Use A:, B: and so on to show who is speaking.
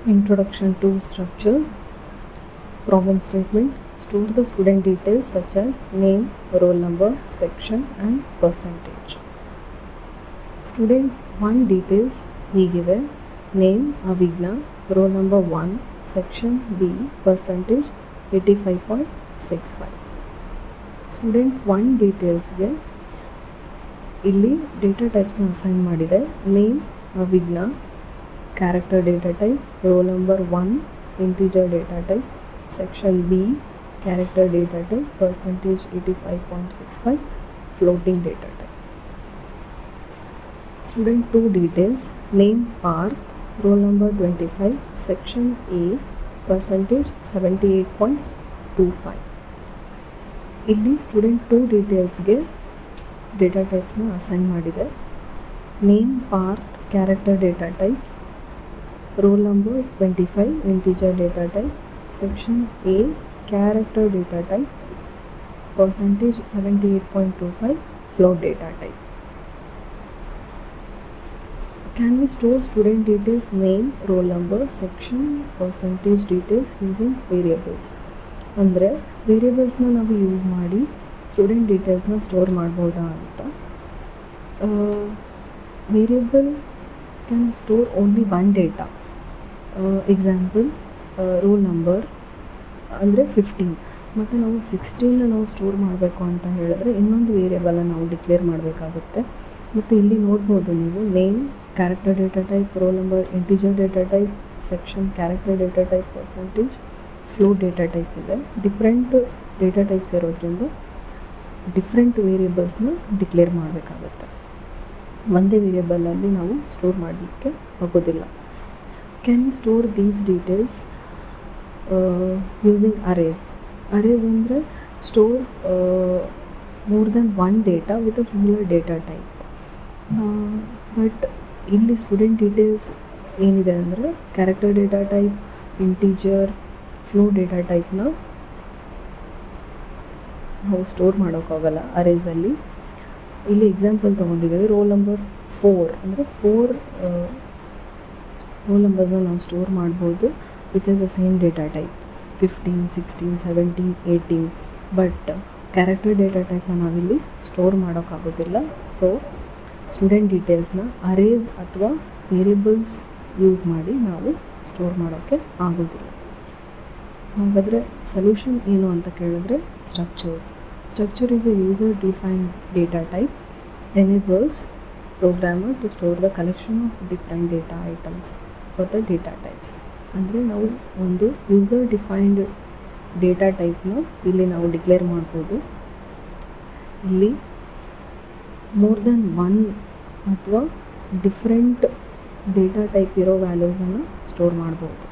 A: Introduction to structures. Problem statement. Store the student details such as name, roll number, section and percentage. Student 1 details ಹೀಗಿವೆ. Name Avigna, roll number 1, section B, percentage 85.65. Student 1 detailsಗೆ ಇಲ್ಲಿ data ಟೈಪ್ಸ್ನ assign ಮಾಡಿದೆ. Name ಅವಿಗ್ನ, character data type, roll number 1, integer data type, section B, character data type, percentage 85.65, floating data type. Student 2 details, name Parth, roll number 25, section A, percentage 78.25. ಇಲ್ಲಿ student 2 ಡೀಟೇಲ್ಸ್ಗೆ data ಟೈಪ್ಸ್ನ assign ಮಾಡಿದೆ. Name ಪಾರ್ತ್, character data type, roll number 25, integer data type, section A, character data type, percentage 78.25, float data type. Can we store student details, name, roll number, section, percentage details using variables? ಅಂದರೆ ವೇರಿಯೇಬಲ್ಸ್ನ ನಾವು use ಮಾಡಿ student ಡೀಟೇಲ್ಸ್ನ store ಮಾಡ್ಬೋದಾ ಅಂತ. Variable can store only one data. Example roll number ಅಂದರೆ 15 ಮತ್ತು ನಾವು 16ನ ನಾವು store ಮಾಡಬೇಕು ಅಂತ ಹೇಳಿದ್ರೆ ಇನ್ನೊಂದು ವೇರಿಯೇಬಲನ್ನು ನಾವು ಡಿಕ್ಲೇರ್ ಮಾಡಬೇಕಾಗುತ್ತೆ. ಮತ್ತು ಇಲ್ಲಿ ನೋಡ್ಬೋದು ನೀವು name, character data type, roll number, integer data type, section, character data type, percentage, float data type ಇದೆ. ಡಿಫ್ರೆಂಟ್ ಡೇಟಾ ಟೈಪ್ಸ್ ಇರೋದ್ರಿಂದ ಡಿಫ್ರೆಂಟ್ ವೇರಿಯೇಬಲ್ಸ್ನ ಡಿಕ್ಲೇರ್ ಮಾಡಬೇಕಾಗುತ್ತೆ. ಒಂದೇ ವೇರಿಯೇಬಲಲ್ಲಿ ನಾವು ಸ್ಟೋರ್ ಮಾಡಲಿಕ್ಕೆ ಆಗೋದಿಲ್ಲ. Can you store these details using arrays? Arrays ಅಂದರೆ store more than one data with a similar data type. But ಇಲ್ಲಿ ಸ್ಟೂಡೆಂಟ್ ಡೀಟೇಲ್ಸ್ ಏನಿದೆ ಅಂದರೆ character data type, integer, float data ಟೈಪ್ನ ನಾವು ಸ್ಟೋರ್ ಮಾಡೋಕ್ಕಾಗಲ್ಲ ಅರೇಸಲ್ಲಿ. ಇಲ್ಲಿ ಎಕ್ಸಾಂಪಲ್ ತೊಗೊಂಡಿದ್ದೀವಿ. ರೋಲ್ ನಂಬರ್ 4 ಅಂದರೆ 4 ರೋಲ್ ನಂಬರ್ಸ್ನ ನಾವು ಸ್ಟೋರ್ ಮಾಡ್ಬೋದು which is the same data type 15, 16, 17, 18. But character data ಟೈಪ್ನ ನಾವಿಲ್ಲಿ ಸ್ಟೋರ್ ಮಾಡೋಕ್ಕಾಗೋದಿಲ್ಲ. ಸೊ ಸ್ಟೂಡೆಂಟ್ ಡೀಟೇಲ್ಸ್ನ ಅರೇಸ್ ಅಥವಾ ವೇರಿಯೇಬಲ್ಸ್ ಯೂಸ್ ಮಾಡಿ ನಾವು ಸ್ಟೋರ್ ಮಾಡೋಕ್ಕೆ ಆಗೋದಿಲ್ಲ. ಹಾಗಾದರೆ ಸೊಲ್ಯೂಷನ್ ಏನು ಅಂತ ಕೇಳಿದ್ರೆ structures. Structure is a user defined data type, enables programmer to store the collection of different data items for the data types. ಅಂದರೆ ನಾವು ಒಂದು ಯೂಸರ್ ಡಿಫೈನ್ಡ್ ಡೇಟಾ ಟೈಪ್ನ ಇಲ್ಲಿ ನಾವು ಡಿಕ್ಲೇರ್ ಮಾಡ್ಬೋದು. ಇಲ್ಲಿ ಮೋರ್ ದೆನ್ ಒನ್ ಅಥವಾ ಡಿಫ್ರೆಂಟ್ ಡೇಟಾ ಟೈಪ್ ಇರೋ ವ್ಯಾಲ್ಯೂಸನ್ನು store ಮಾಡ್ಬೋದು.